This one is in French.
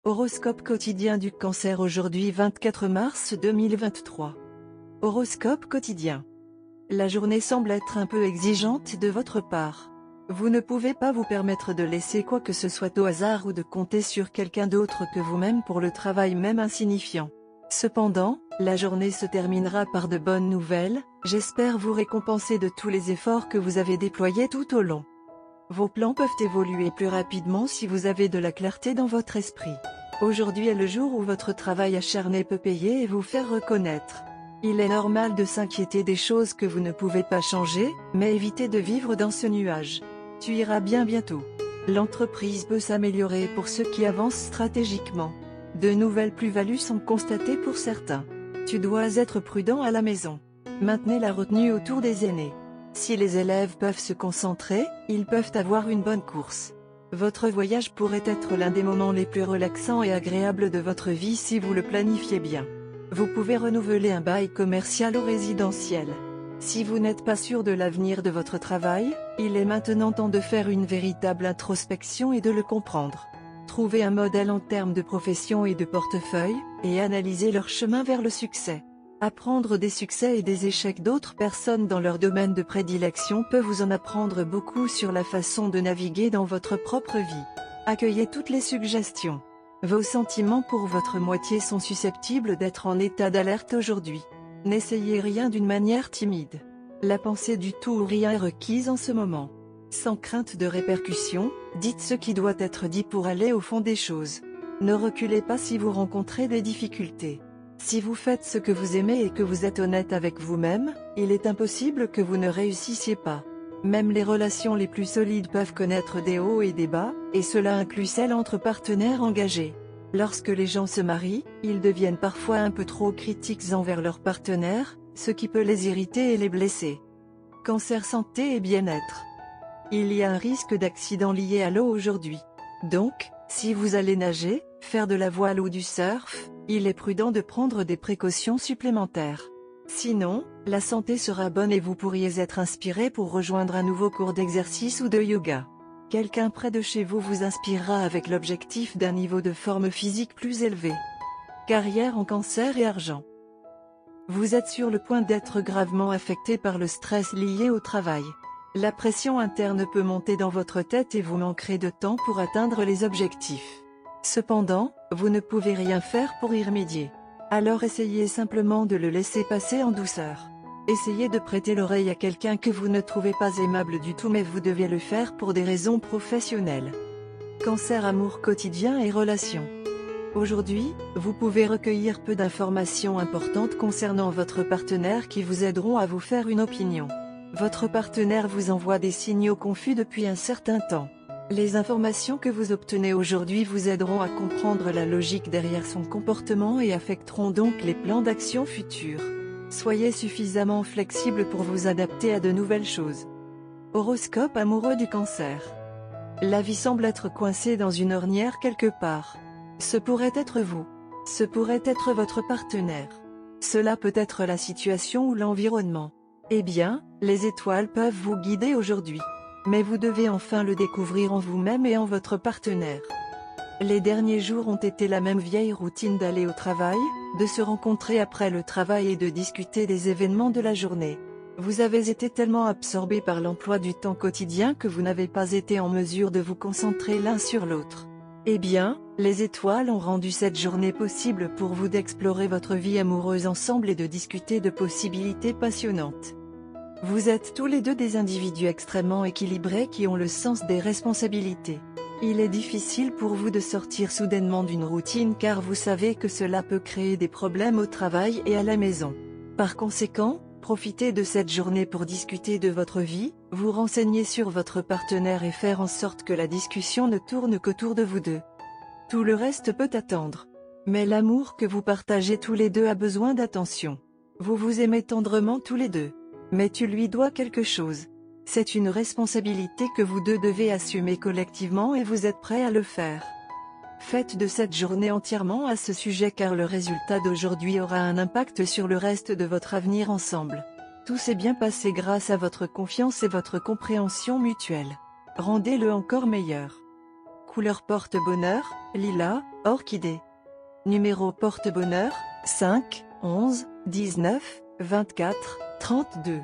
Horoscope quotidien du Cancer aujourd'hui 24 mars 2023. Horoscope quotidien. La journée semble être un peu exigeante de votre part. Vous ne pouvez pas vous permettre de laisser quoi que ce soit au hasard ou de compter sur quelqu'un d'autre que vous-même pour le travail même insignifiant. Cependant, la journée se terminera par de bonnes nouvelles, j'espère vous récompenser de tous les efforts que vous avez déployés tout au long. Vos plans peuvent évoluer plus rapidement si vous avez de la clarté dans votre esprit. Aujourd'hui est le jour où votre travail acharné peut payer et vous faire reconnaître. Il est normal de s'inquiéter des choses que vous ne pouvez pas changer, mais évitez de vivre dans ce nuage. Tu iras bien bientôt. L'entreprise peut s'améliorer pour ceux qui avancent stratégiquement. De nouvelles plus-values sont constatées pour certains. Tu dois être prudent à la maison. Maintenez la retenue autour des aînés. Si les élèves peuvent se concentrer, ils peuvent avoir une bonne course. Votre voyage pourrait être l'un des moments les plus relaxants et agréables de votre vie si vous le planifiez bien. Vous pouvez renouveler un bail commercial ou résidentiel. Si vous n'êtes pas sûr de l'avenir de votre travail, il est maintenant temps de faire une véritable introspection et de le comprendre. Trouvez un modèle en termes de profession et de portefeuille, et analysez leur chemin vers le succès. Apprendre des succès et des échecs d'autres personnes dans leur domaine de prédilection peut vous en apprendre beaucoup sur la façon de naviguer dans votre propre vie. Accueillez toutes les suggestions. Vos sentiments pour votre moitié sont susceptibles d'être en état d'alerte aujourd'hui. N'essayez rien d'une manière timide. La pensée du tout ou rien est requise en ce moment. Sans crainte de répercussions, dites ce qui doit être dit pour aller au fond des choses. Ne reculez pas si vous rencontrez des difficultés. Si vous faites ce que vous aimez et que vous êtes honnête avec vous-même, il est impossible que vous ne réussissiez pas. Même les relations les plus solides peuvent connaître des hauts et des bas, et cela inclut celles entre partenaires engagés. Lorsque les gens se marient, ils deviennent parfois un peu trop critiques envers leur partenaire, ce qui peut les irriter et les blesser. Cancer santé et bien-être. Il y a un risque d'accident lié à l'eau aujourd'hui. Donc, si vous allez nager, faire de la voile ou du surf, il est prudent de prendre des précautions supplémentaires. Sinon, la santé sera bonne et vous pourriez être inspiré pour rejoindre un nouveau cours d'exercice ou de yoga. Quelqu'un près de chez vous vous inspirera avec l'objectif d'un niveau de forme physique plus élevé. Carrière en cancer et argent. Vous êtes sur le point d'être gravement affecté par le stress lié au travail. La pression interne peut monter dans votre tête et vous manquerez de temps pour atteindre les objectifs. Cependant, vous ne pouvez rien faire pour y remédier. Alors essayez simplement de le laisser passer en douceur. Essayez de prêter l'oreille à quelqu'un que vous ne trouvez pas aimable du tout mais vous devez le faire pour des raisons professionnelles. Cancer amour quotidien et relations. Aujourd'hui, vous pouvez recueillir peu d'informations importantes concernant votre partenaire qui vous aideront à vous faire une opinion. Votre partenaire vous envoie des signaux confus depuis un certain temps. Les informations que vous obtenez aujourd'hui vous aideront à comprendre la logique derrière son comportement et affecteront donc les plans d'action futurs. Soyez suffisamment flexible pour vous adapter à de nouvelles choses. Horoscope amoureux du Cancer. La vie semble être coincée dans une ornière quelque part. Ce pourrait être vous. Ce pourrait être votre partenaire. Cela peut être la situation ou l'environnement. Eh bien, les étoiles peuvent vous guider aujourd'hui. Mais vous devez enfin le découvrir en vous-même et en votre partenaire. Les derniers jours ont été la même vieille routine d'aller au travail, de se rencontrer après le travail et de discuter des événements de la journée. Vous avez été tellement absorbé par l'emploi du temps quotidien que vous n'avez pas été en mesure de vous concentrer l'un sur l'autre. Eh bien, les étoiles ont rendu cette journée possible pour vous d'explorer votre vie amoureuse ensemble et de discuter de possibilités passionnantes. Vous êtes tous les deux des individus extrêmement équilibrés qui ont le sens des responsabilités. Il est difficile pour vous de sortir soudainement d'une routine car vous savez que cela peut créer des problèmes au travail et à la maison. Par conséquent, profitez de cette journée pour discuter de votre vie, vous renseigner sur votre partenaire et faire en sorte que la discussion ne tourne qu'autour de vous deux. Tout le reste peut attendre. Mais l'amour que vous partagez tous les deux a besoin d'attention. Vous vous aimez tendrement tous les deux. Mais tu lui dois quelque chose. C'est une responsabilité que vous deux devez assumer collectivement et vous êtes prêts à le faire. Faites de cette journée entièrement à ce sujet car le résultat d'aujourd'hui aura un impact sur le reste de votre avenir ensemble. Tout s'est bien passé grâce à votre confiance et votre compréhension mutuelle. Rendez-le encore meilleur. Couleur porte-bonheur, lilas, orchidée. Numéro porte-bonheur, 5, 11, 19, 24, 32.